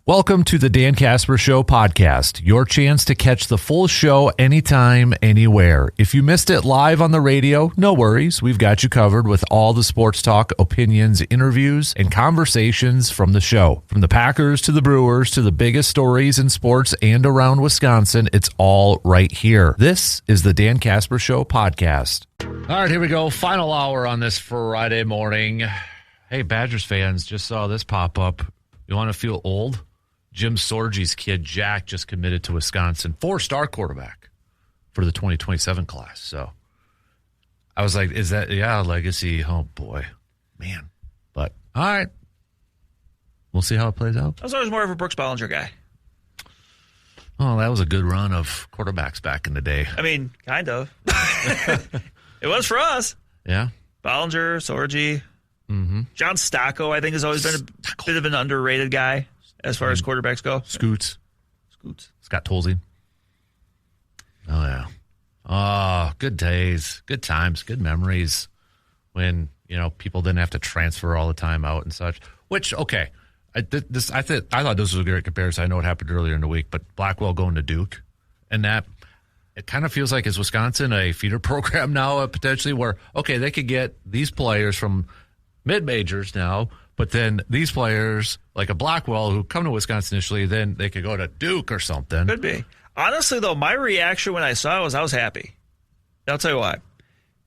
Welcome to the Dan Casper Show podcast, your chance to catch the full show anytime, anywhere. If you missed it live on the radio, no worries. We've got you covered with all the sports talk, opinions, interviews, and conversations from the show. From the Packers to the Brewers to the biggest stories in sports and around Wisconsin, it's all right here. This is the Dan Casper Show podcast. All right, here we go. Final hour on this Friday morning. Hey, Badgers fans, just saw this pop up. You want to feel old? Jim Sorgi's kid, Jack, just committed to Wisconsin. 4-star quarterback for the 2027 class. So I was like, is that, legacy? Oh, boy. Man. But, all right. We'll see how it plays out. I was always more of a Brooks Bollinger guy. Oh, that was a good run of quarterbacks back in the day. I mean, kind of. It was for us. Yeah. Bollinger, Sorgi. Mm-hmm. John Stocco, I think, has always been a bit of an underrated guy as far as quarterbacks go. Scoots. Scott Tolzien. Oh, yeah. Oh, good days, good times, good memories when, people didn't have to transfer all the time out and such. Which, okay, I thought this was a great comparison. I know it happened earlier in the week, but Blackwell going to Duke and that, it kind of feels like, is Wisconsin a feeder program now potentially where, okay, they could get these players from mid-majors now, but then these players, like a Blackwell, who come to Wisconsin initially, then they could go to Duke or something. Could be. Honestly, though, my reaction when I saw it was I was happy. I'll tell you why.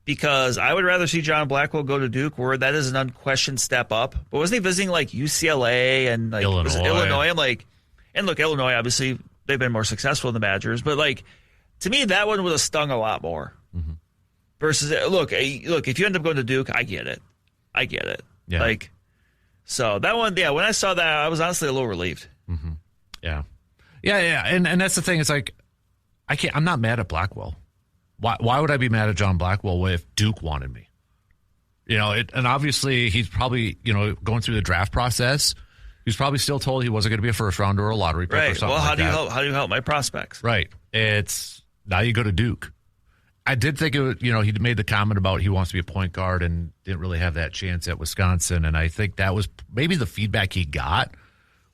Because I would rather see John Blackwell go to Duke, where that is an unquestioned step up. But wasn't he visiting, UCLA and, Illinois? And look, Illinois, obviously, they've been more successful than the Badgers. But, to me, that one would have stung a lot more. Mm-hmm. Versus, look, if you end up going to Duke, I get it. Yeah. So that one, when I saw that, I was honestly a little relieved. Mm-hmm. Yeah. And that's the thing. It's I'm not mad at Blackwell. Why would I be mad at John Blackwell if Duke wanted me? And obviously he's probably, going through the draft process. He's probably still told he wasn't going to be a first rounder or a lottery pick or something. Well, how do you help my prospects? Right. It's now you go to Duke. I did think he made the comment about he wants to be a point guard and didn't really have that chance at Wisconsin. And I think that was maybe the feedback he got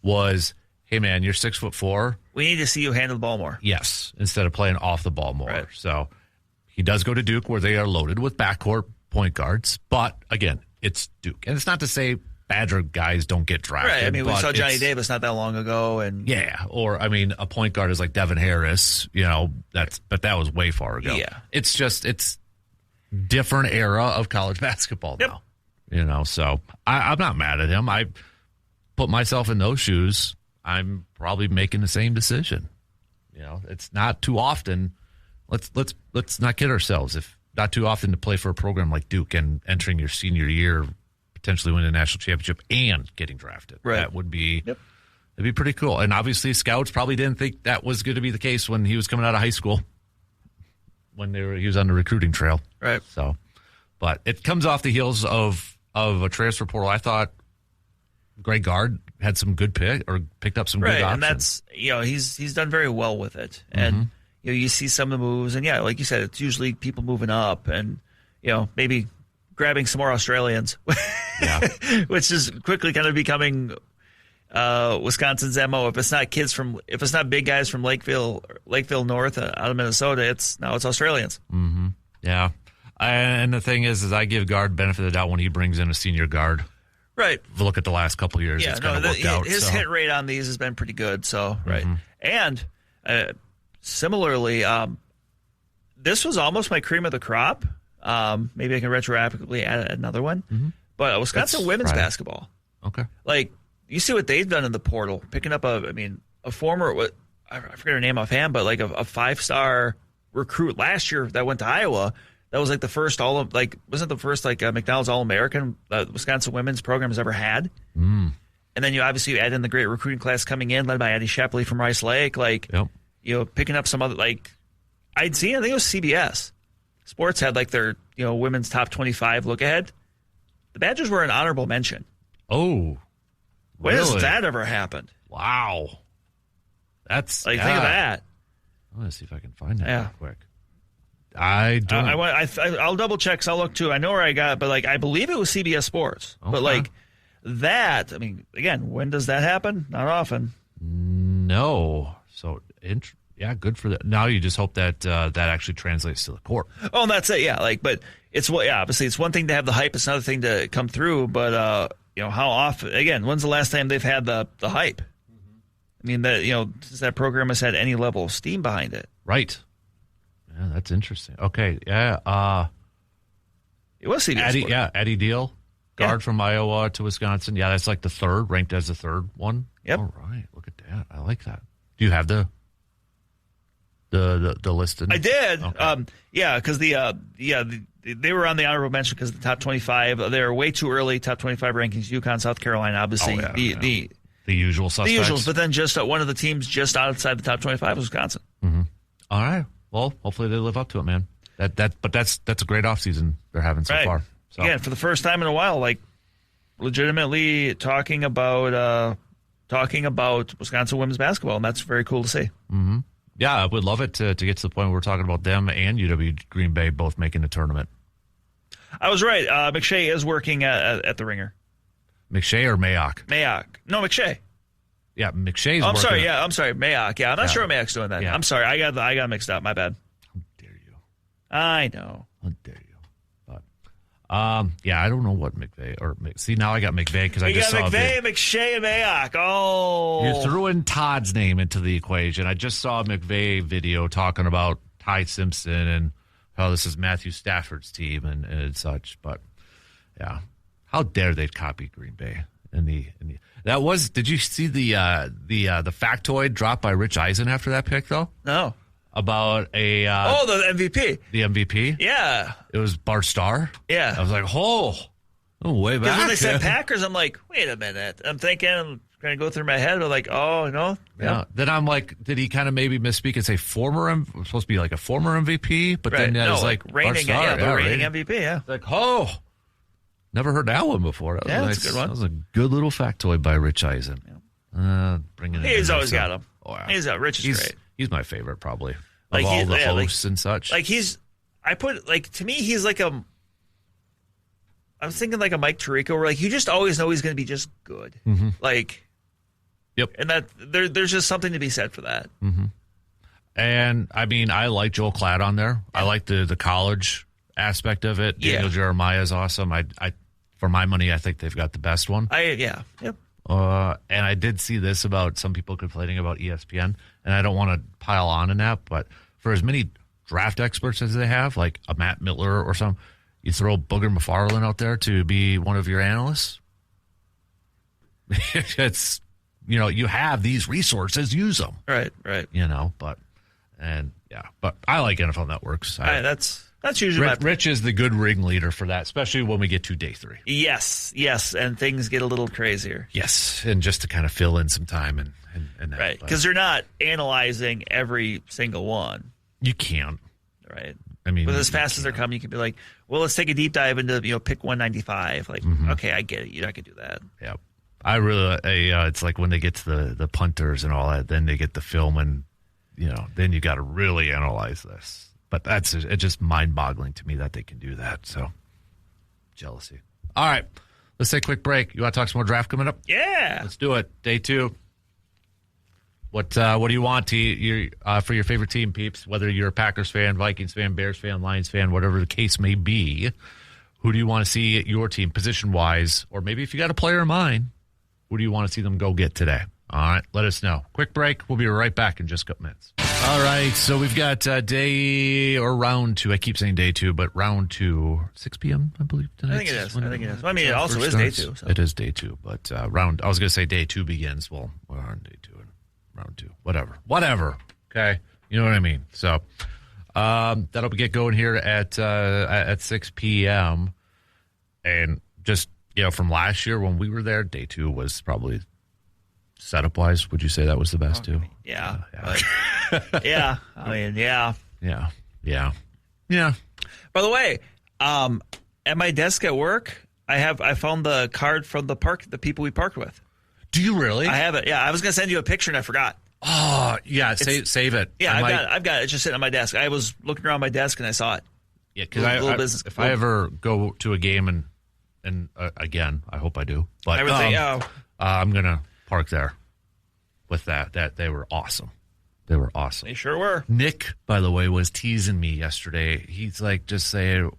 was, hey, man, you're 6'4". We need to see you handle the ball more. Yes, instead of playing off the ball more. Right. So he does go to Duke where they are loaded with backcourt point guards. But, again, it's Duke. And it's not to say Badger guys don't get drafted. Right. I mean, we saw Johnny Davis not that long ago. And yeah. Or, a point guard is like Devin Harris, but that was way far ago. Yeah. It's different era of college basketball now. So I'm not mad at him. I put myself in those shoes. I'm probably making the same decision. It's not too often. Let's not kid ourselves. If not too often to play for a program like Duke and entering your senior year, potentially winning a national championship and getting drafted. Right. That would be that'd be pretty cool. And obviously scouts probably didn't think that was going to be the case when he was coming out of high school, when he was on the recruiting trail. Right. So, but it comes off the heels of a transfer portal. I thought Greg Gard had some good picked up some good options. And that's, he's done very well with it. And, you see some of the moves. And, like you said, it's usually people moving up and, maybe grabbing some more Australians, which is quickly kind of becoming Wisconsin's MO. If it's not big guys from Lakeville North out of Minnesota, it's Australians. Mm-hmm. Yeah. And the thing is I give Gard benefit of the doubt when he brings in a senior guard. Right. If you look at the last couple of years, it's kind of worked out. His hit rate on these has been pretty good. So, right. And similarly, this was almost my cream of the crop. Maybe I can retroactively add another one. Mm-hmm. But Wisconsin women's basketball. Okay. You see what they've done in the portal, picking up a former, I forget her name offhand, but a 5-star recruit last year that went to Iowa. That was the first wasn't the first McDonald's All-American Wisconsin women's program has ever had. Mm. And then you obviously add in the great recruiting class coming in, led by Addie Shepley from Rice Lake. Picking up some other I'd seen. I think it was CBS Sports had their women's top 25 look ahead. The Badgers were an honorable mention. Oh, when has that ever happened? Wow, that's think of that. I'm gonna see if I can find that real quick. I don't. I'll double check. So I'll look too. I know where I got it, but I believe it was CBS Sports. Okay. But that. I mean, again, when does that happen? Not often. No. So, yeah, good for that. Now you just hope that that actually translates to the court. Oh, and that's it. Yeah, but it's obviously it's one thing to have the hype, it's another thing to come through. But how often? Again, when's the last time they've had the hype? I mean, since that program has had any level of steam behind it, right? Yeah, that's interesting. Okay, yeah. It was CBS. Eddie Deal, guard from Iowa to Wisconsin. Yeah, that's like the third, ranked as the third one. Yep. All right, look at that. I like that. Do you have the list? I did. Okay. Because they were on the honorable mention because the top 25. They were way too early. Top 25 rankings: UConn, South Carolina. Obviously, the usual suspects. The usuals, but then just one of the teams just outside the top 25 was Wisconsin. Mm-hmm. All right. Well, hopefully they live up to it, man. But that's a great offseason they're having so far. So. Again, for the first time in a while, legitimately talking about Wisconsin women's basketball, and that's very cool to see. Mm-hmm. Yeah, I would love it to get to the point where we're talking about them and UW Green Bay both making the tournament. I was right. McShay is working at the Ringer. McShay or Mayock? Mayock. No, McShay. Yeah, McShay's I'm sorry. Yeah, I'm sorry. Mayock. Yeah, I'm not sure Mayock's doing that. Yeah. I'm sorry. I got mixed up. My bad. How dare you? I know. How dare you? But I don't know what McVay or see now I got McVay because I just saw McVay, McShay, and Mayock. Oh, you threw in Todd's name into the equation. I just saw a McVay video talking about Ty Simpson and how this is Matthew Stafford's team and such. But yeah, how dare they copy Green Bay? That was. Did you see the factoid dropped by Rich Eisen after that pick though? No. About the MVP. The MVP? Yeah. It was Bart Starr? Yeah. I was like, way back. Because when they said Packers, I'm like, wait a minute. I'm thinking, I'm going to go through my head. I'm like, oh, no. Yeah. Then I'm like, did he kind of maybe misspeak and say supposed to be like a former MVP? But then it was like reigning, Bart Starr. reigning MVP, yeah. Like, never heard that one before. That was nice. That's a good one. That was a good little factoid by Rich Eisen. Yeah. Bringing it He's always got him. Oh, yeah. Rich is great. He's my favorite, probably. Of all the hosts and such. To me, he's like I was thinking like a Mike Tirico, where you just always know he's going to be just good. Mm-hmm. Yep. And that there's just something to be said for that. Mm-hmm. And I mean, I like Joel Klatt on there. Yeah. I like the college aspect of it. Daniel Jeremiah is awesome. I for my money, I think they've got the best one. Yep. And I did see this about some people complaining about ESPN, and I don't want to pile on in that, but for as many draft experts as they have, like a Matt Mittler or some, you throw Booger McFarland out there to be one of your analysts. It's, you have these resources, use them. Right. But I like NFL Networks. That's usually Rich is the good ringleader for that, especially when we get to day 3. Yes, and things get a little crazier. Yes, and just to kind of fill in some time and that. Right, because they're not analyzing every single one. You can't. Right. I mean, but as fast as they're coming, you can be like, well, let's take a deep dive into pick 195. Okay, I get it. You're not gonna do that. Yeah, I really. It's like when they get to the punters and all that, then they get the film and then you got to really analyze this. But it's just mind-boggling to me that they can do that. So, jealousy. All right, let's take a quick break. You want to talk some more draft coming up? Yeah, let's do it. Day 2. What do you want for your favorite team, peeps? Whether you're a Packers fan, Vikings fan, Bears fan, Lions fan, whatever the case may be, who do you want to see at your team, position-wise, or maybe if you got a player in mind, who do you want to see them go get today? All right, let us know. Quick break. We'll be right back in just a couple minutes. All right, so we've got round 2. I keep saying day 2, but round 2, 6 p.m., I believe, tonight. I think it is. I mean, it also is day 2. So. It is day 2, but I was going to say day 2 begins. Well, we're on day 2 and round 2. Whatever. Okay? You know what I mean? So that'll get going here at 6 p.m. And just, from last year when we were there, day 2 was probably... Setup wise, would you say that was the best too? Yeah. Yeah. I mean, yeah. Yeah. By the way, at my desk at work, I found the card from the people we parked with. Do you really? I have it. Yeah, I was gonna send you a picture and I forgot. Oh yeah, save it. Yeah, I've got it. It's just sitting on my desk. I was looking around my desk and I saw it. Yeah, because if I ever go to a game and again, I hope I do. But I would say, I'm gonna park there. with that they were awesome. They were awesome. They sure were. Nick, by the way, was teasing me yesterday. He's like, just saying,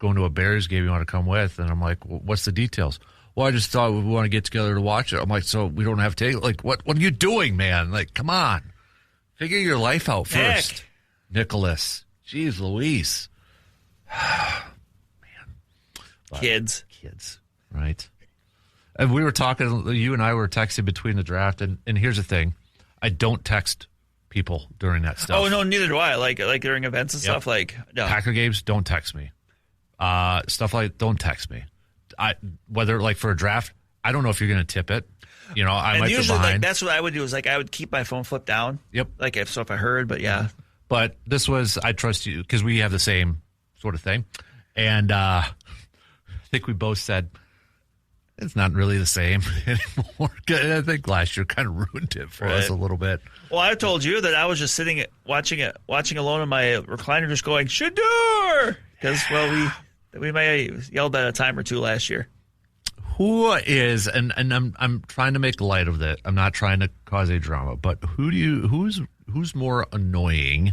going to a Bears game you want to come with. And I'm like, well, what's the details? Well, I just thought we want to get together to watch it. I'm like, so we don't have to take, like, what are you doing, man? Like, come on. Figure your life out first. Nicholas. Jeez Louise. Man. But kids, right? And we were talking, you and I were texting between the draft, and here's the thing. I don't text people during that stuff. Oh, no, neither do I. Like during events and stuff. Like, no. Packer games, don't text me. Stuff like, don't text me. Whether, like, for a draft, I don't know if you're going to tip it. I might be usually, behind. like, that's what I would do is, like, I would keep my phone flipped down. Yep. Like, if I heard, but yeah. But this was, I trust you, because we have the same sort of thing. And I think we both said, it's not really the same anymore. I think last year kind of ruined it for us a little bit. Well, I told you that I was just sitting watching alone in my recliner, just going Shador, because we may have yelled that a time or two last year. Who is and I'm trying to make light of that. I'm not trying to cause a drama, but who's more annoying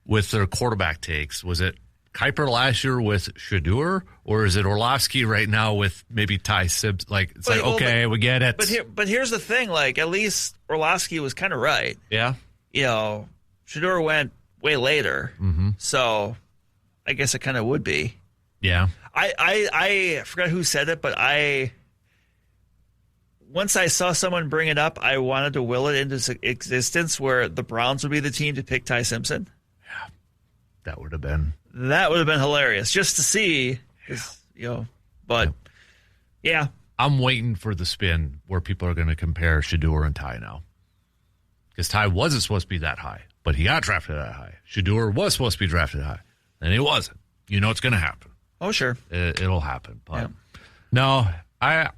with their quarterback takes? Was it Kuiper last year with Shador, or is it Orlovsky right now with maybe Ty Sibbs? Like, it's we get it. But here's the thing, like, at least Orlovsky was kind of right. Yeah. Shador went way later. Mm-hmm. So I guess it kind of would be. Yeah. I forgot who said it, but once I saw someone bring it up, I wanted to will it into existence where the Browns would be the team to pick Ty Simpson. Yeah. That would have been hilarious just to see, but yeah. I'm waiting for the spin where people are going to compare Shador and Ty now. Because Ty wasn't supposed to be that high, but he got drafted that high. Shador was supposed to be drafted high, and he wasn't. It's going to happen. Oh, sure. It'll happen. But no, I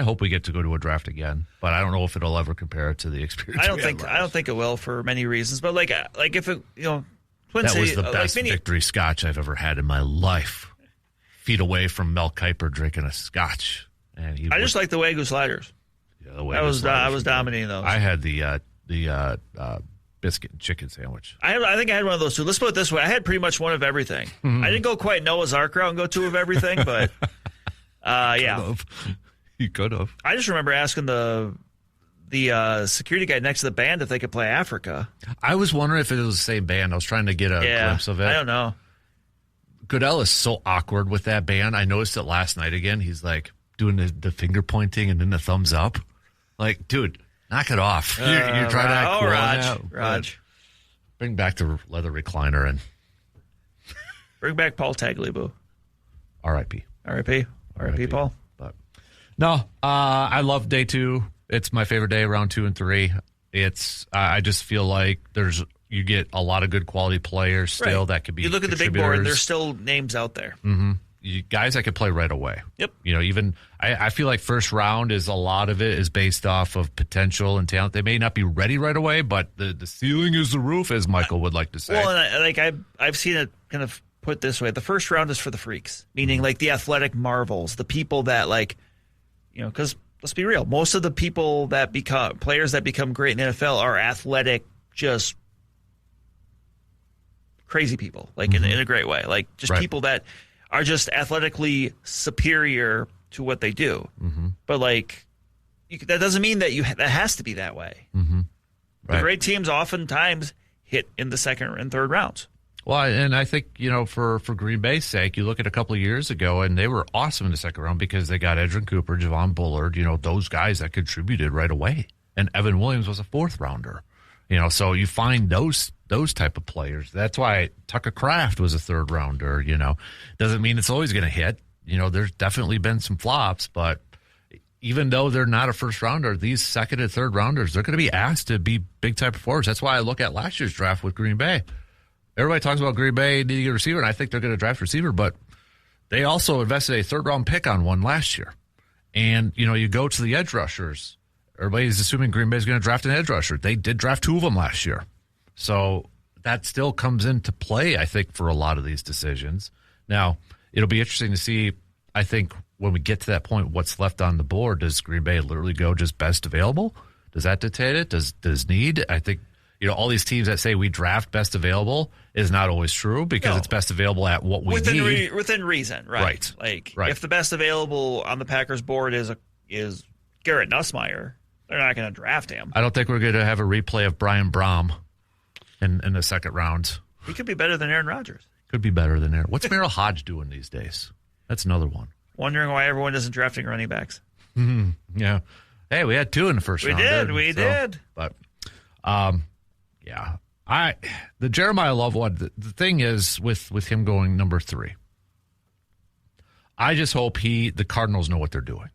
hope we get to go to a draft again, but I don't know if it'll ever compare to the experience. I don't think it will for many reasons, but like if it, That was the best victory scotch I've ever had in my life. Feet away from Mel Kiper drinking a scotch, and I just like the Wagyu sliders. Yeah, the Wagyu sliders. I was dominating those. I had the biscuit and chicken sandwich. I think I had one of those too. Let's put it this way: I had pretty much one of everything. Mm-hmm. I didn't go quite Noah's Ark route and go two of everything, but yeah, you could have. I just remember asking the security guy next to the band if they could play Africa. I was wondering if it was the same band. I was trying to get a glimpse of it. I don't know. Goodell is so awkward with that band. I noticed it last night again. He's like doing the finger pointing and then the thumbs up. Like, dude, knock it off. You're trying to act cool. Raj. Bring back the leather recliner and bring back Paul Tagliabue. R.I.P. R.I.P. Paul. But no, I love day 2. It's my favorite day, round 2 and 3. It's I just feel like you get a lot of good quality players still that could be. You look at the big board, and there's still names out there. Mm-hmm. Guys that could play right away. Yep. Even I feel like first round is a lot of it is based off of potential and talent. They may not be ready right away, but the ceiling is the roof, as Michael would like to say. Well, and I've seen it kind of put this way: the first round is for the freaks, meaning like the athletic marvels, the people that because. Let's be real. Most of the people that become players that become great in the NFL are athletic, just crazy people, like in a great way. Like just people that are just athletically superior to what they do. Mm-hmm. But that doesn't mean that that has to be that way. Mm-hmm. The great teams oftentimes hit in the second and third rounds. Well, and I think, for Green Bay's sake, you look at a couple of years ago, and they were awesome in the second round because they got Edgerrin Cooper, Javon Bullard, those guys that contributed right away. And Evan Williams was a fourth rounder. So you find those type of players. That's why Tucker Kraft was a third rounder, Doesn't mean it's always going to hit. There's definitely been some flops, but even though they're not a first rounder, these second and third rounders, they're going to be asked to be big type performers. That's why I look at last year's draft with Green Bay. Everybody talks about Green Bay needing a receiver, and I think they're going to draft a receiver, but they also invested a third-round pick on one last year. And, you go to the edge rushers. Everybody's assuming Green Bay is going to draft an edge rusher. They did draft 2 of them last year. So that still comes into play, I think, for a lot of these decisions. Now, it'll be interesting to see, I think, when we get to that point, what's left on the board. Does Green Bay literally go just best available? Does that dictate it? Does need? I think, all these teams that say we draft best available is not always true because it's best available at what we need. Within reason, right? If the best available on the Packers board is Garrett Nussmeier, they're not going to draft him. I don't think we're going to have a replay of Brian Braum in the second round. He could be better than Aaron Rodgers. Could be better than Aaron. What's Merrill Hodge doing these days? That's another one. Wondering why everyone isn't drafting running backs. Mm-hmm. Yeah. Hey, we had 2 in the first round. We did. But, yeah. The Jeremiah Love one, the thing is with him going number 3, I just hope the Cardinals know what they're doing.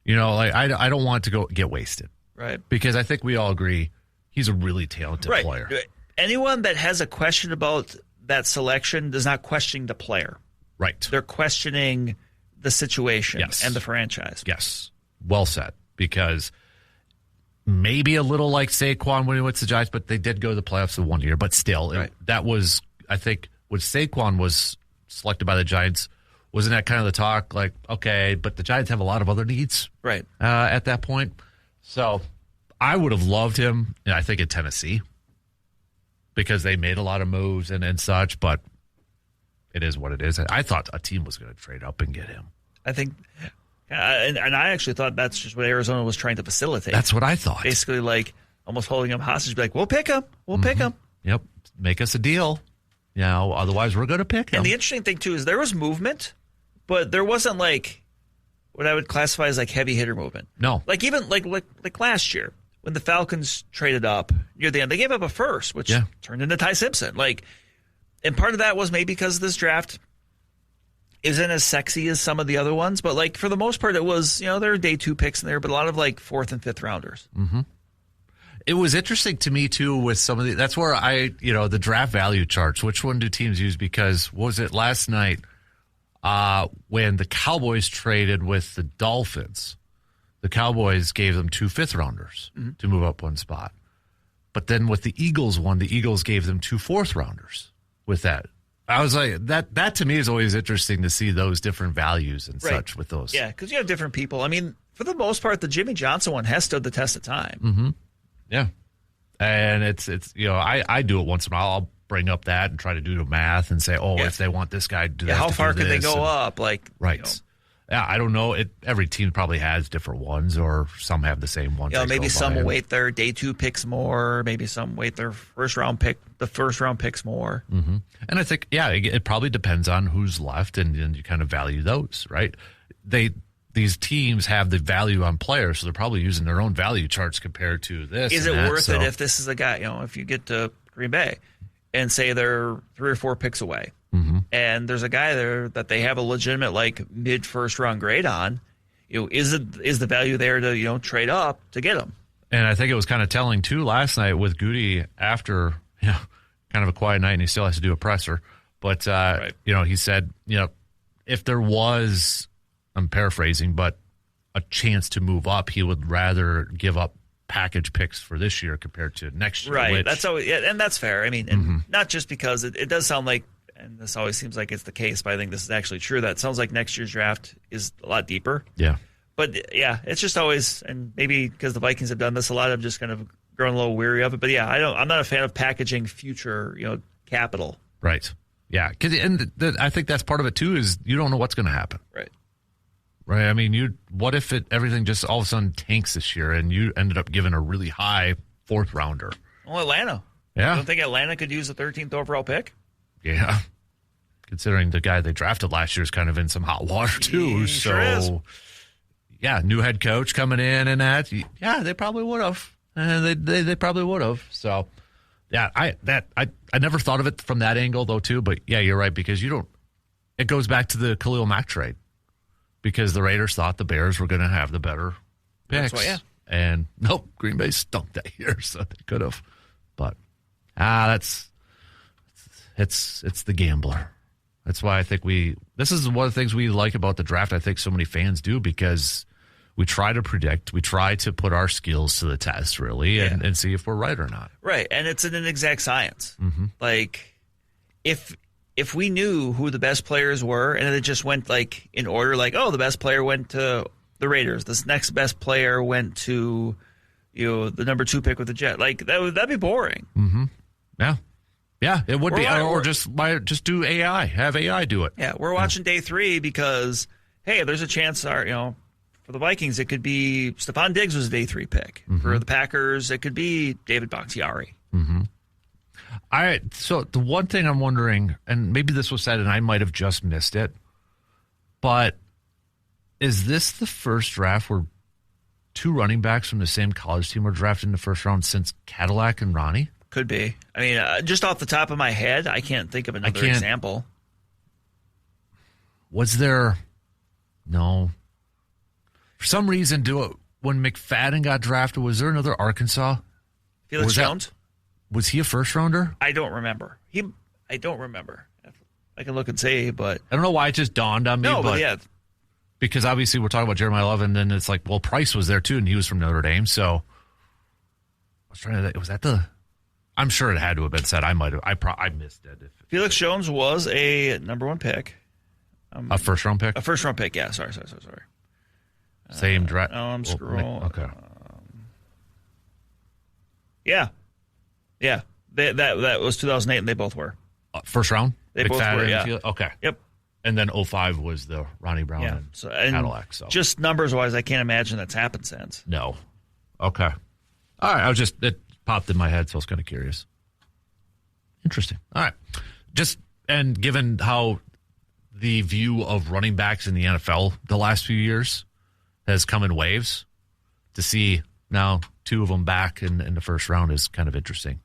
I don't want it to get wasted. Right. Because I think we all agree he's a really talented player. Anyone that has a question about that selection does not question the player. Right. They're questioning the situation and the franchise. Yes. Well said. Because maybe a little like Saquon when he went to the Giants, but they did go to the playoffs the 1 year. But still, that was, I think, when Saquon was selected by the Giants, wasn't that kind of the talk? Like, okay, but the Giants have a lot of other needs at that point. So I would have loved him, I think, in Tennessee because they made a lot of moves and such, but it is what it is. I thought a team was going to trade up and get him. I think, and I actually thought that's just what Arizona was trying to facilitate. That's what I thought. Basically, like almost holding him hostage, be like, we'll pick him. We'll pick him. Yep. Make us a deal. Otherwise we're going to pick him. And the interesting thing, too, is there was movement, but there wasn't like what I would classify as like heavy hitter movement. No. Like even like last year when the Falcons traded up near the end, they gave up a first, which turned into Ty Simpson. And part of that was maybe because this draft isn't as sexy as some of the other ones, but like for the most part, it was, there are day 2 picks in there, but a lot of like 4th and 5th rounders. Mm-hmm. It was interesting to me too with some of that's where the draft value charts, which one do teams use? Because was it last night when the Cowboys traded with the Dolphins, the Cowboys gave them 2 5th-rounders to move up one spot. But then with the Eagles one, the Eagles gave them 2 4th-rounders with that. I was like, that to me is always interesting to see those different values and such with those. Yeah, because you have different people. I mean, for the most part, the Jimmy Johnson one has stood the test of time. Mm-hmm. Yeah. And it's I do it once in a while. I'll bring up that and try to do the math and say, if they want this guy to do that. How far can they go up? Right. Yeah, I don't know. Every team probably has different ones, or some have the same ones. Maybe some weight their day 2 picks more. Maybe some weight their first round picks more. Mm-hmm. And I think, it probably depends on who's left, and you kind of value those, right? These teams have the value on players, so they're probably using their own value charts compared to this. Is it worth it if this is a guy, if you get to Green Bay and say they're 3 or 4 picks away, and there's a guy there that they have a legitimate mid first round grade on, is the value there to trade up to get him? And I think it was kind of telling too last night with Goody after kind of a quiet night, and he still has to do a presser, but he said if there was, I'm paraphrasing, but a chance to move up, he would rather give up package picks for this year compared to next year. Right. That's always, and that's fair. I mean, and not just because it does sound like, and this always seems like it's the case, but I think this is actually true, that it sounds like next year's draft is a lot deeper. Yeah. But it's just always, and maybe because the Vikings have done this a lot, I'm just kind of grown a little weary of it. But I'm not a fan of packaging future, capital. Right. Yeah. I think that's part of it too, is you don't know what's going to happen. Right. Right. I mean, what if everything just all of a sudden tanks this year and you ended up giving a really high 4th rounder? Well, Atlanta. Yeah. You don't think Atlanta could use the 13th overall pick? Yeah. Considering the guy they drafted last year is kind of in some hot water too. He sure is. New head coach coming in and that. Yeah, they probably would have. They probably would have. So, I never thought of it from that angle though too. But yeah, you're right, because it goes back to the Khalil Mack trade. Because the Raiders thought the Bears were going to have the better picks. That's why, And nope, Green Bay stunk that year, so they could have. But it's the gambler. That's why I think this is one of the things we like about the draft. I think so many fans do, because we try to predict, we try to put our skills to the test, really, and see if we're right or not. Right, and it's an exact science. Like, if we knew who the best players were, and it just went in order, the best player went to the Raiders, this next best player went to, the number 2 pick with the Jet. Like that'd be boring. Mm-hmm. Yeah, it would be. Or just do AI. Have AI do it. Yeah, we're watching day 3 because hey, there's a chance for the Vikings it could be Stephon Diggs was a day 3 pick. Mm-hmm. For the Packers it could be David Bakhtiari. Mm-hmm. All right. So the one thing I'm wondering, and maybe this was said and I might have just missed it, but is this the first draft where 2 running backs from the same college team were drafted in the first round since Cadillac and Ronnie? Could be. I mean, just off the top of my head, I can't think of another example. Was there? No. For some reason, when McFadden got drafted, was there another Arkansas? Felix Jones? Was he a first rounder? I don't remember. I don't remember. I can look and see, but I don't know why it just dawned on me. No, but yeah. Because obviously we're talking about Jeremiah Love, and then it's like, well, Price was there too, and he was from Notre Dame. So I was trying to think, was that the? I'm sure it had to have been said. I might have. I missed it. Felix Jones was a number 1 pick. A first round pick. A first round pick. Yeah. Sorry. Same draft. Oh, I'm scrolling. Okay. Yeah. That was 2008, and they both were first round. They both were. Yeah. Okay. Yep. And then 05 was the Ronnie Brown and Cadillac. So just numbers wise, I can't imagine that's happened since. No. Okay. All right. It popped in my head, so I was kind of curious. Interesting. All right. And given how the view of running backs in the NFL the last few years has come in waves, to see now 2 of them back in the first round is kind of interesting.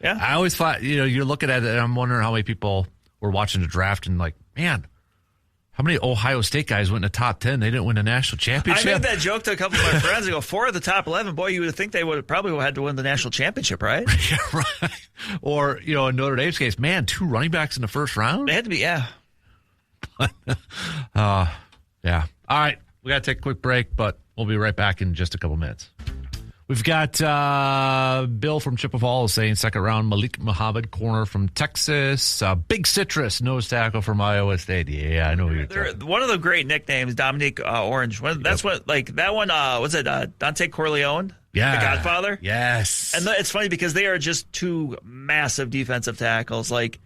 Yeah. I always thought, you're looking at it, and I'm wondering how many people were watching the draft and like, man, how many Ohio State guys went in the top 10? They didn't win a national championship. I made that joke to a couple of my friends. I go, 4 of the top 11. Boy, you would think they would probably had to win the national championship, right? Yeah, right. Or, in Notre Dame's case, man, 2 running backs in the first round? They had to be, yeah. Yeah. All right. We got to take a quick break, but we'll be right back in just a couple minutes. We've got Bill from Chippewa Falls saying second round, Malik Muhammad, corner from Texas. Big Citrus, nose tackle from Iowa State. Yeah, I know who you're talking. One of the great nicknames, Dominique Orange. That's what, like, that one, was it Dante Corleone? Yeah. The Godfather? Yes. And it's funny because they are just 2 massive defensive tackles. Like,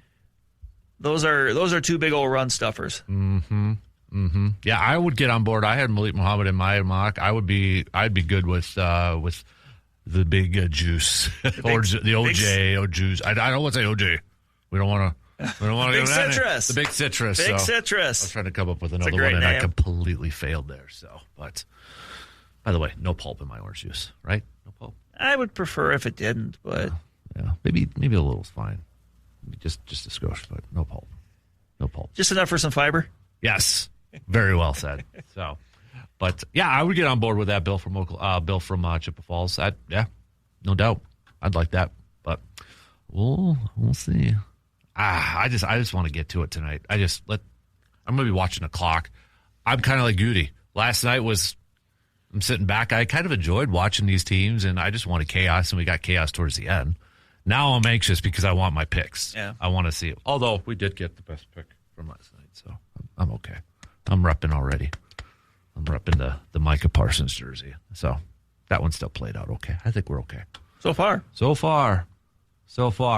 those are 2 big old run stuffers. Mm-hmm. Mm-hmm. Yeah, I would get on board. I had Malik Muhammad in my mock. I'd be good with the big juice or the OJ juice. I don't want to say OJ. We don't want to. Big Citrus. The Big Citrus. Big Citrus. I was trying to come up with another one, and I completely failed there. So, but by the way, no pulp in my orange juice, right? No pulp. I would prefer if it didn't, but yeah, maybe a little's fine. Just a skosh, but no pulp. No pulp. Just enough for some fiber. Yes. Very well said. So, but yeah, I would get on board with that. Bill from Chippewa Falls. Yeah, no doubt. I'd like that, but we'll see. I just want to get to it tonight. I'm gonna be watching the clock. I'm kind of like Goody. Last night I'm sitting back. I kind of enjoyed watching these teams, and I just wanted chaos, and we got chaos towards the end. Now I'm anxious because I want my picks. Yeah. I want to see it. Although we did get the best pick from last night, so I'm okay. I'm repping already. I'm repping the Micah Parsons jersey. So that one still played out okay. I think we're okay. So far.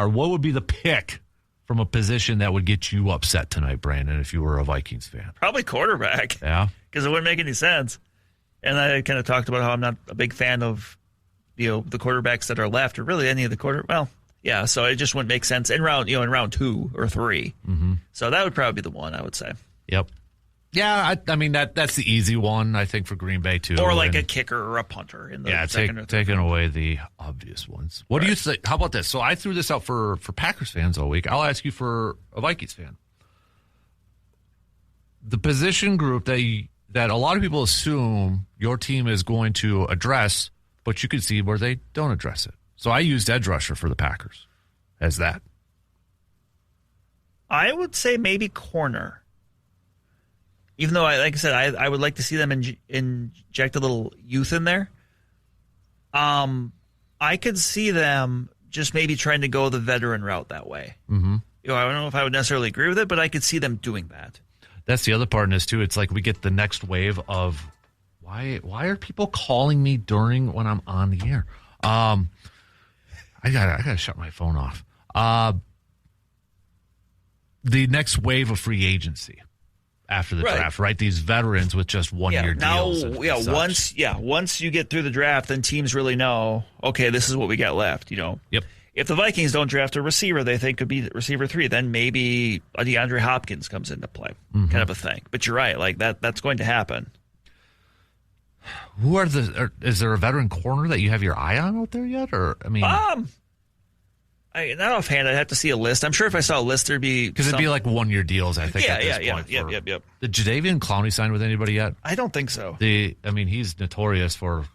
What would be the pick from a position that would get you upset tonight, Brandon, if you were a Vikings fan? Probably quarterback. Yeah. Because it wouldn't make any sense. And I kind of talked about how I'm not a big fan of, the quarterbacks that are left, or really any of the well, yeah, so it just wouldn't make sense in round 2 or 3. Mm-hmm. So that would probably be the one, I would say. Yep. Yeah, I mean that's the easy one, I think, for Green Bay too. Or like a kicker or a punter in the second or third. Taking away the obvious ones. What do you think? How about this? So I threw this out for Packers fans all week. I'll ask you for a Vikings fan. The position group that a lot of people assume your team is going to address, but you can see where they don't address it. So I used edge rusher for the Packers as that. I would say maybe corner. Even though, like I said, I would like to see them inject a little youth in there. I could see them just maybe trying to go the veteran route that way. Mm-hmm. I don't know if I would necessarily agree with it, but I could see them doing that. That's the other part in this, too. It's like we get the next wave of Why are people calling me during when I'm on the air? I gotta shut my phone off. The next wave of free agency after the draft, right? These veterans with just 1 year deals. Once you get through the draft, then teams really know, okay, this is what we got left. Yep. If the Vikings don't draft a receiver they think could be receiver 3, then maybe a DeAndre Hopkins comes into play, kind of a thing. But you're right, like that's going to happen. Is there a veteran corner that you have your eye on out there yet? Or not offhand, I'd have to see a list. I'm sure if I saw a list, there'd be because it'd be like 1 year deals. I think. At this point. Yep. Did Jadeveon Clowney sign with anybody yet? I don't think so. He's notorious for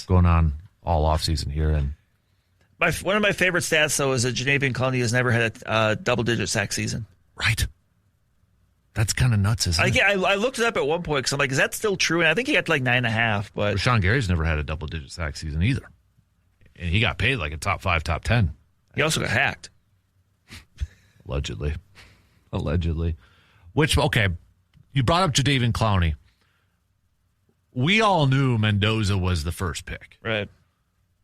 going on all offseason here. And one of my favorite stats though is that Jadeveon Clowney has never had a double-digit sack season. Right. That's kind of nuts, isn't it? I looked it up at one point because I'm like, is that still true? And I think he got to like 9.5. But Rashawn Gary's never had a double-digit sack season either, and he got paid like a top 5, top 10. He also got hacked. Allegedly. Which, okay, you brought up Jadeveon Clowney. We all knew Mendoza was the first pick. Right.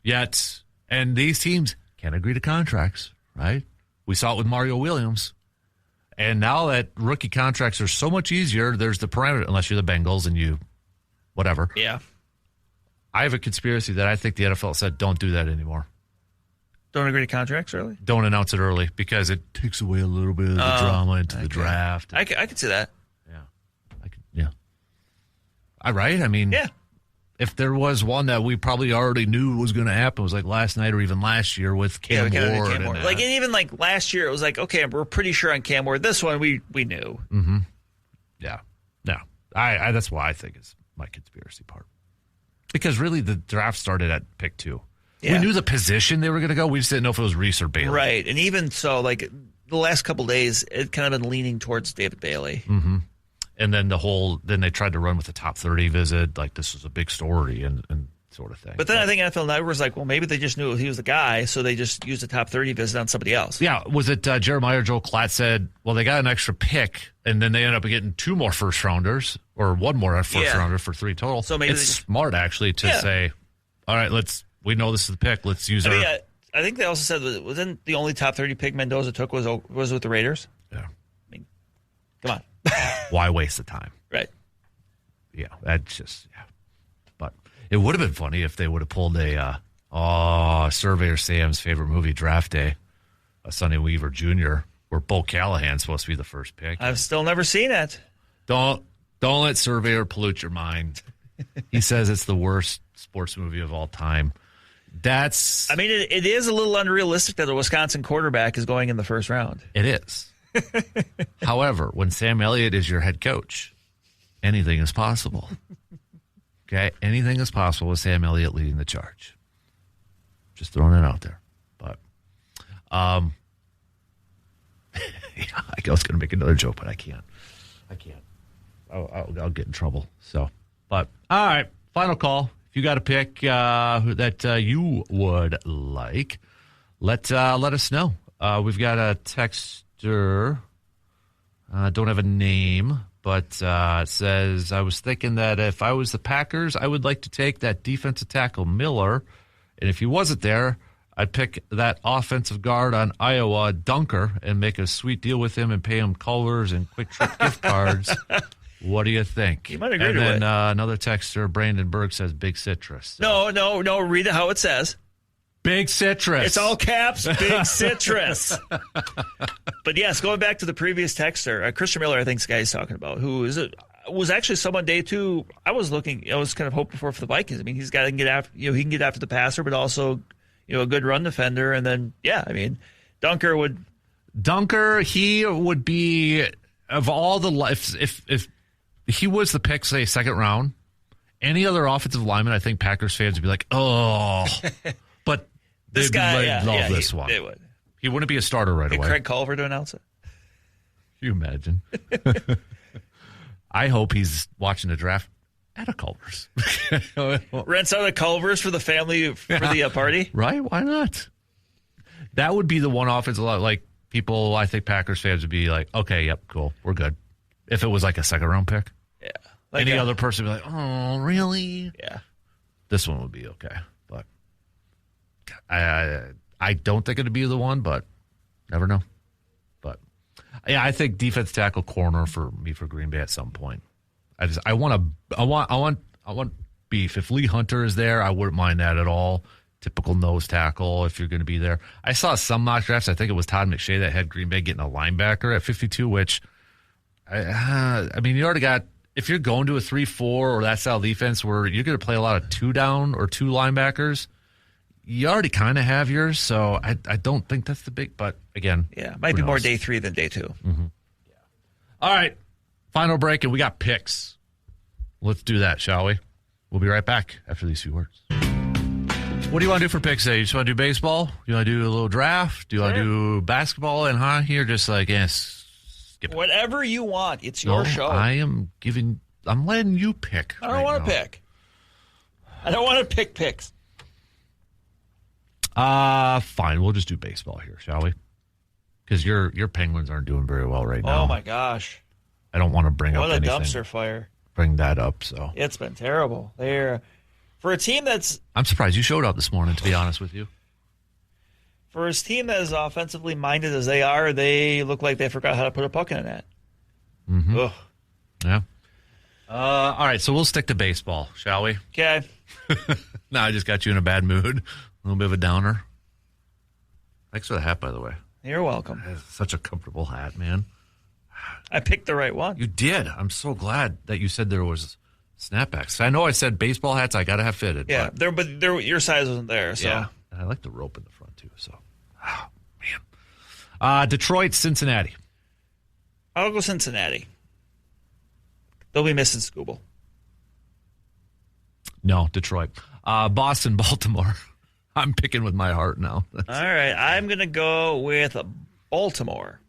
Yet, and these teams can't agree to contracts, right? We saw it with Mario Williams. And now that rookie contracts are so much easier, there's the parameter, unless you're the Bengals and you, whatever. Yeah. I have a conspiracy that I think the NFL said, don't do that anymore. Don't agree to contracts early? Don't announce it early because it takes away a little bit of the drama into the draft. I could see that. Yeah. All right. I mean, if there was one that we probably already knew was going to happen, it was like last night or even last year with Cam Ward. And even like last year, it was like, okay, we're pretty sure on Cam Ward. This one, we knew. Mm-hmm. Yeah. No. I that's why I think is my conspiracy part. Because really the draft started at pick 2. Yeah. We knew the position they were going to go. We just didn't know if it was Reese or Bailey. Right. And even so, like the last couple of days, it kind of been leaning towards David Bailey. Mm-hmm. And then then they tried to run with the top 30 visit. Like this was a big story and sort of thing. But then I think NFL Network was like, well, maybe they just knew he was the guy, so they just used the top 30 visit on somebody else. Yeah. Was it Jeremiah Joe Klatt said, well, they got an extra pick, and then they ended up getting 2 more first-rounders, or 1 more first-rounder for 3 total. So maybe it's smart, actually, to say, all right, we know this is the pick. Let's use our... I think they also said, wasn't the only top 30 pick Mendoza took was with the Raiders? Yeah. I mean, come on. Why waste the time? Right. Yeah, that's just... Yeah. But it would have been funny if they would have pulled Surveyor Sam's favorite movie, Draft Day, a Sonny Weaver Jr., where Bo Callahan's supposed to be the first pick. I've still never seen it. Don't let Surveyor pollute your mind. He says it's the worst sports movie of all time. It is a little unrealistic that a Wisconsin quarterback is going in the first round. It is. However, when Sam Elliott is your head coach, anything is possible. Okay? Anything is possible with Sam Elliott leading the charge. Just throwing it out there. But, I was going to make another joke, but I can't. I'll get in trouble. So, but, all right. Final call. If you got a pick that you would like, let us know. We've got a texter. Don't have a name, but it says, I was thinking that if I was the Packers, I would like to take that defensive tackle Miller, and if he wasn't there, I'd pick that offensive guard on Iowa, Dunker, and make a sweet deal with him and pay him Culver's and Quick Trip gift cards. What do you think? You might agree and to then, it. Another texter, Brandon Berg, says Big Citrus. So. No. Read it how it says. Big Citrus. It's all caps, Big Citrus. But yes, going back to the previous texter, Christian Miller, I think this guy's talking about, who was actually someone day 2. I was kind of hoping for the Vikings. I mean, he's got to get after, he can get after the passer, but also, a good run defender. And then, Dunker, he would be, of all the, if he was the pick, say, second round, any other offensive lineman, I think Packers fans would be like, oh, but this guy, love this one. They would. He wouldn't be a starter right away. Craig Culver to announce it. Can you imagine? I hope he's watching the draft at a Culver's. Rents out a Culver's for the family for the party. Right? Why not? That would be the one offensive line. Like I think Packers fans would be like, okay, yep, cool, we're good. If it was like a second round pick. Yeah. Like Any other person would be like, oh, really? Yeah. This one would be okay. But I don't think it'd be the one, but never know. But yeah, I think defense tackle corner for Green Bay at some point. I want beef. If Lee Hunter is there, I wouldn't mind that at all. Typical nose tackle if you're going to be there. I saw some mock drafts. I think it was Todd McShay that had Green Bay getting a linebacker at 52, which I mean, you already got, if you're going to a 3-4 or that style defense where you're going to play a lot of 2 down or 2 linebackers, you already kind of have yours. So I don't think that's the big, but again. Yeah, might be more day 3 than day 2. Mm-hmm. Yeah. All right. Final break, and we got picks. Let's do that, shall we? We'll be right back after these few words. What do you want to do for picks today? You just want to do baseball? You want to do a little draft? Do you want to do basketball and hockey, or just like, skip it? Whatever you want. It's your show. I'm letting you pick. I don't want to pick. I don't want to pick picks. Fine. We'll just do baseball here, shall we? Because your Penguins aren't doing very well right now. Oh, my gosh. I don't want to bring up anything. What a dumpster fire. Bring that up, so. It's been terrible. For a team that's... I'm surprised you showed up this morning, to be honest with you. For a team that is offensively minded as they are, they look like they forgot how to put a puck in a net. Mm-hmm. Ugh. Yeah. All right, so we'll stick to baseball, shall we? Okay. No, I just got you in a bad mood. A little bit of a downer. Thanks for the hat, by the way. You're welcome. It's such a comfortable hat, man. I picked the right one. You did. I'm so glad that you said there was snapbacks. I know I said baseball hats I got to have fitted. Yeah, but your size wasn't there. So. Yeah, and I like the rope in the front, too. So, man. Detroit, Cincinnati. I'll go Cincinnati. They'll be missing Scooble. No, Detroit. Boston, Baltimore. I'm picking with my heart now. All right, I'm going to go with Baltimore.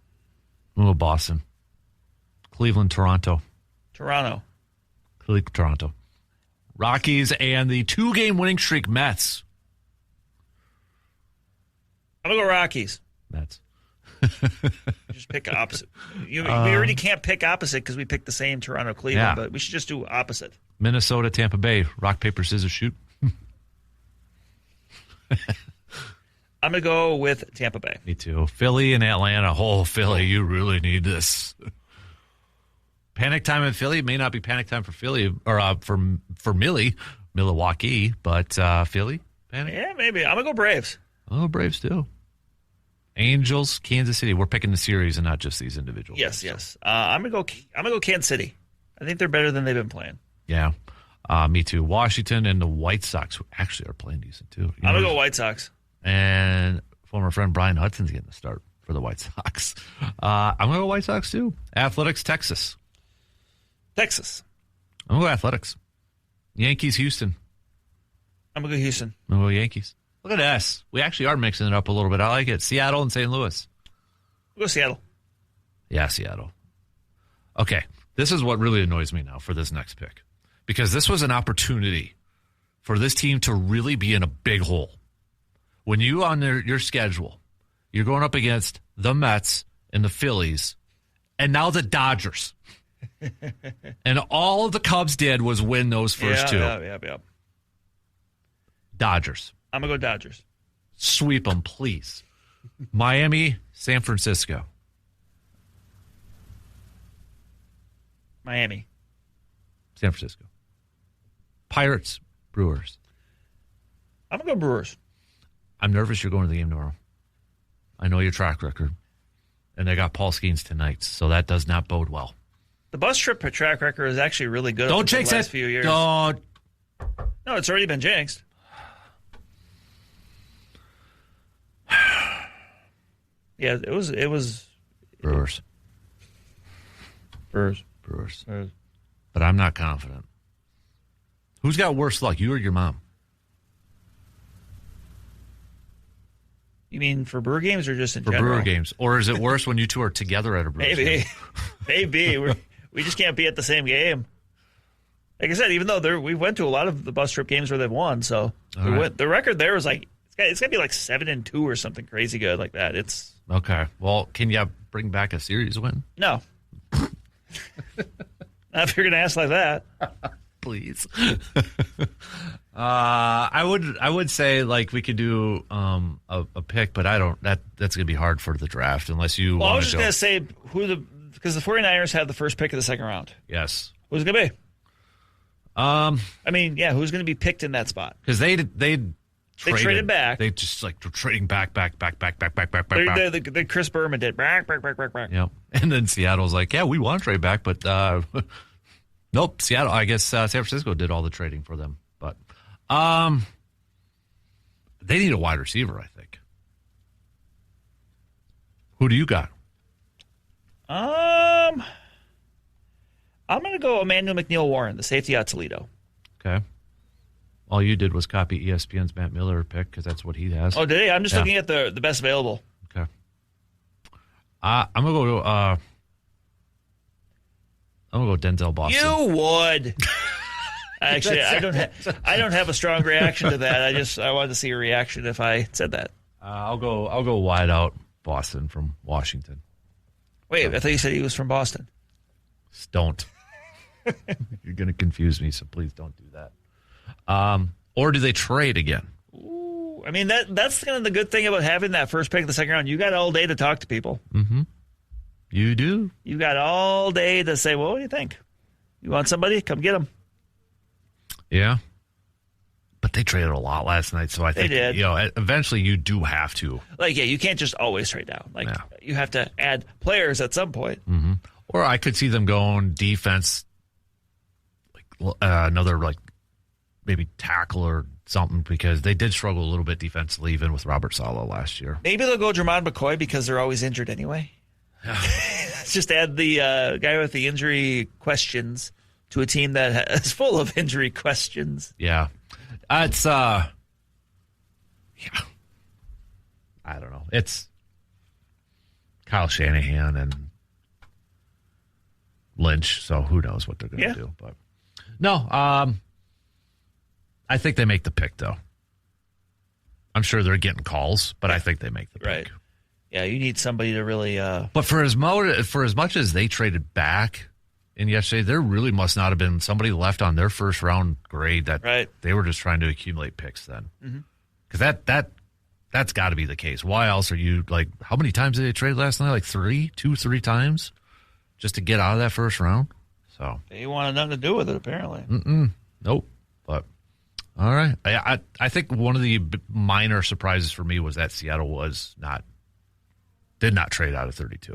Oh, Boston. Cleveland, Toronto. Toronto. Toronto. Rockies and the 2-game winning streak Mets. I'm going to go Rockies. Mets. Just pick opposite. We already can't pick opposite because we picked the same Toronto, Cleveland, but we should just do opposite. Minnesota, Tampa Bay. Rock, paper, scissors, shoot. I'm going to go with Tampa Bay. Me too. Philly and Atlanta. Oh, Philly, you really need this. Panic time in Philly. It may not be panic time for Philly or for Milwaukee, but Philly, panic? Yeah, maybe. I'm going to go Braves. Oh, Braves too. Angels, Kansas City. We're picking the series and not just these individuals. Yes. I'm going to go Kansas City. I think they're better than they've been playing. Yeah. Me too. Washington and the White Sox, who actually are playing decent too. I'm going to go White Sox. And former friend Brian Hudson's getting the start for the White Sox. I'm going to go White Sox too. Athletics, Texas. I'm going to go Athletics. Yankees, Houston. I'm going to go Houston. I'm going to go Yankees. Look at us. We actually are mixing it up a little bit. I like it. Seattle and St. Louis. We'll go Seattle. Yeah, Seattle. Okay. This is what really annoys me now for this next pick. Because this was an opportunity for this team to really be in a big hole. When you on your schedule, you're going up against the Mets and the Phillies, and now the Dodgers. And all the Cubs did was win those first two. Yeah. Dodgers. I'm going to go Dodgers. Sweep them, please. Miami, San Francisco. Miami. San Francisco. Pirates, Brewers. I'm going to go Brewers. I'm nervous you're going to the game tomorrow. I know your track record. And they got Paul Skeens tonight, so that does not bode well. The bus trip track record is actually really good. Don't jinx the last it. Few years. Don't. No, it's already been jinxed. Yeah, it was Brewers. Brewers. But I'm not confident. Who's got worse luck, you or your mom? You mean for Brewer games or just in general? For Brewer games. Or is it worse when you two are together at a Brewer game? Maybe. We just can't be at the same game. Like I said, even though we went to a lot of the bus trip games where they've won, so the record there was like it's got to be like 7-2 or something crazy good like that. It's okay. Well, can you bring back a series win? No. Not if you're going to ask like that. Please. I would say like we could do a pick, but I don't. That's going to be hard for the draft unless you. Well, I was just going to say because the 49ers have the first pick of the second round. Yes. Who's it going to be? Who's going to be picked in that spot? Because they traded back. They just like trading back. The Chris Berman did back. Yep. And then Seattle's like, yeah, we want to trade back, but nope. Seattle. I guess San Francisco did all the trading for them, but they need a wide receiver. I think. Who do you got? I'm going to go Emmanuel McNeil-Warren, the safety out of Toledo. Okay. All you did was copy ESPN's Matt Miller pick because that's what he has. Oh, did he? I'm just looking at the best available. Okay. I'm gonna go. I'm gonna go Denzel Boston. You would. Actually, I don't have a strong reaction to that. I wanted to see a reaction if I said that. I'll go wide out Boston from Washington. Wait, I thought you said he was from Boston. Don't. You're gonna confuse me, so please don't do that. Or do they trade again? Ooh, I mean that's kind of the good thing about having that first pick of the second round. You got all day to talk to people. Mm-hmm. You do. You got all day to say, well, what do you think? You want somebody? Come get them. Yeah. But they traded a lot last night, so I think they did. Eventually you do have to. You can't just always trade down. You have to add players at some point. Mm-hmm. Or I could see them going defense, another maybe tackle or something, because they did struggle a little bit defensively even with Robert Saleh last year. Maybe they'll go Jermon McCoy because they're always injured anyway. Just add the guy with the injury questions to a team that is full of injury questions. Yeah. It's I don't know. It's Kyle Shanahan and Lynch, so who knows what they're going to do. But no, I think they make the pick, though. I'm sure they're getting calls, but I think they make the pick. Right. Yeah, you need somebody to really... But for as much as they traded back in yesterday, there really must not have been somebody left on their first-round grade that they were just trying to accumulate picks then. Because that's got to be the case. Why else are you, how many times did they trade last night? Three times? Just to get out of that first round? So they wanted nothing to do with it, apparently. Nope. But all right. I think one of the minor surprises for me was that Seattle did not trade out of 32.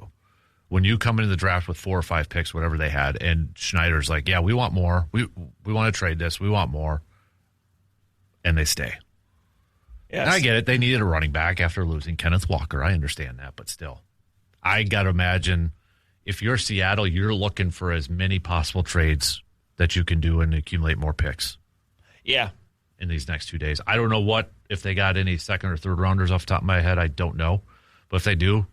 When you come into the draft with 4 or 5 picks, whatever they had, and Schneider's like, yeah, we want more. We want to trade this. We want more. And they stay. Yes. And I get it. They needed a running back after losing Kenneth Walker. I understand that, but still. I got to imagine if you're Seattle, you're looking for as many possible trades that you can do and accumulate more picks. Yeah. In these next 2 days. I don't know if they got any second or third rounders off the top of my head. I don't know. But if they do,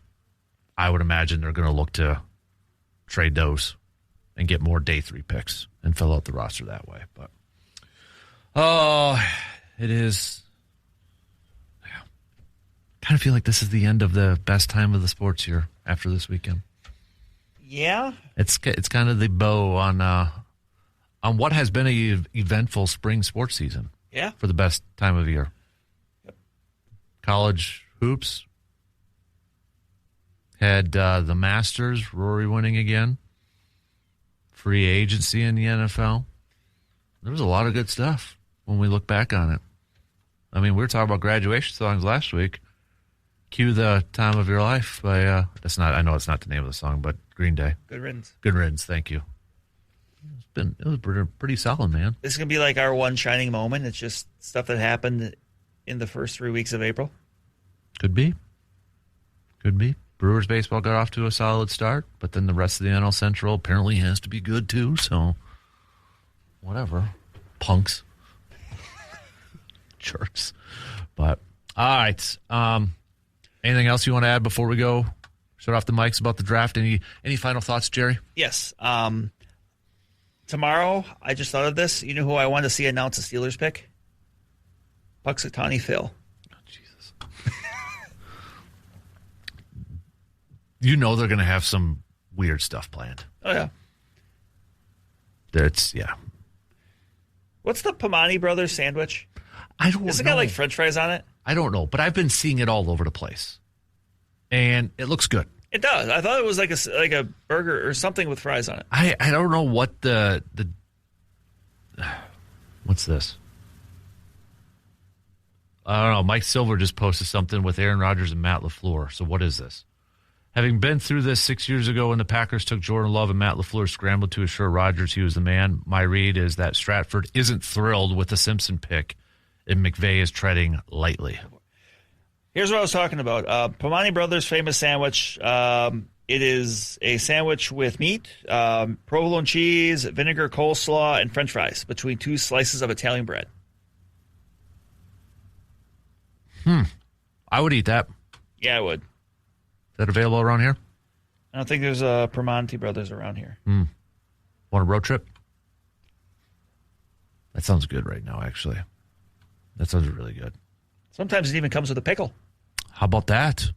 I would imagine they're going to look to trade those and get more day 3 picks and fill out the roster that way. But, it is. Yeah. Kind of feel like this is the end of the best time of the sports year after this weekend. Yeah. It's kind of the bow on what has been a eventful spring sports season. Yeah. For the best time of year. Yep. College hoops had the Masters, Rory winning again. Free agency in the NFL. There was a lot of good stuff when we look back on it. I mean, we were talking about graduation songs last week. Cue the Time of Your Life by I know it's not the name of the song, but Green Day. Good riddance. Good riddance, thank you. It was pretty solid, man. This is going to be like our one shining moment. It's just stuff that happened in the first 3 weeks of April. Could be. Brewers baseball got off to a solid start, but then the rest of the NL Central apparently has to be good too, so whatever. Punks. Jerks. But, all right. Anything else you want to add before we go shut off the mics about the draft? Any final thoughts, Jerry? Yes. Tomorrow, I just thought of this. You know who I want to see announce a Steelers pick? Punxsutawney Phil. Oh, Jesus. You know they're going to have some weird stuff planned. Oh, yeah. Yeah. What's the Pomani Brothers sandwich? I don't know. Does it got like French fries on it? I don't know, but I've been seeing it all over the place, and it looks good. It does. I thought it was like a burger or something with fries on it. I don't know what the what's this? I don't know. Mike Silver just posted something with Aaron Rodgers and Matt LaFleur. So what is this? Having been through this 6 years ago when the Packers took Jordan Love and Matt LaFleur scrambled to assure Rodgers he was the man, my read is that Stratford isn't thrilled with the Simpson pick, and McVay is treading lightly. Here's what I was talking about. Pomani Brothers' famous sandwich. It is a sandwich with meat, provolone cheese, vinegar, coleslaw, and French fries between two slices of Italian bread. I would eat that. Yeah, I would. Is that available around here? I don't think there's a Pomani Brothers around here. Want a road trip? That sounds good right now, actually. That sounds really good. Sometimes it even comes with a pickle. How about that?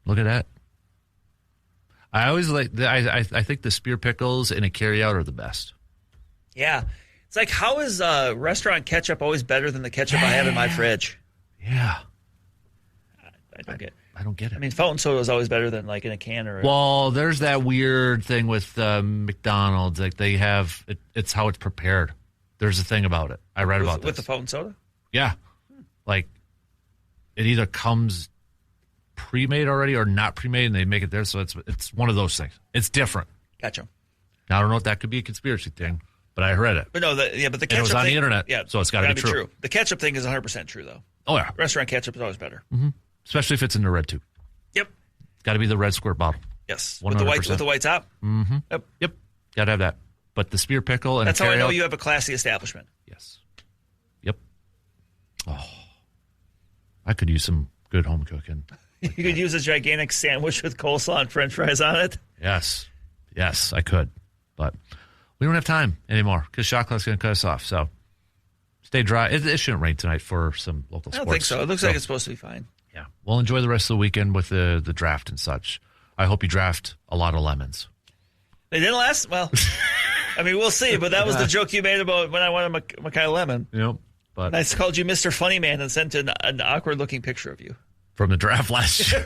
Look at that. I always I think the spear pickles and a carryout are the best. Yeah. It's like, how is restaurant ketchup always better than the ketchup I have in my fridge? Yeah. I don't get it. I don't get it. I mean, fountain soda is always better than like in a can or. Well, there's that weird thing with McDonald's. Like they have, it's how it's prepared. There's a thing about it. I read about this. With the fountain soda? Yeah. Like it either comes pre-made already or not pre-made, and they make it there. So it's one of those things. It's different. Gotcha. Now, I don't know if that could be a conspiracy thing, but I read it. But no, but the ketchup it was on thing, the internet, yeah, so it's got to be true. The ketchup thing is 100% true, though. Oh, yeah. Restaurant ketchup is always better. Mm-hmm. Especially if it's in the red tube. Yep. Got to be the red squirt bottle. Yes. 100%. With the white top? Mm-hmm. Yep. Got to have that. But the spear pickle and that's how I know you have a classy establishment. Yes. Yep. Oh, I could use some good home cooking. You could use a gigantic sandwich with coleslaw and French fries on it. Yes, I could, but we don't have time anymore because shot clock's going to cut us off. So stay dry. It shouldn't rain tonight for some local sports. I don't think so. It looks like it's supposed to be fine. Yeah, we'll enjoy the rest of the weekend with the draft and such. I hope you draft a lot of lemons. They didn't last well. I mean, we'll see. But that was the joke you made about when I wanted Mekhi Lemon. Yep. But and I called you Mr. Funny Man and sent an awkward looking picture of you from the draft last year.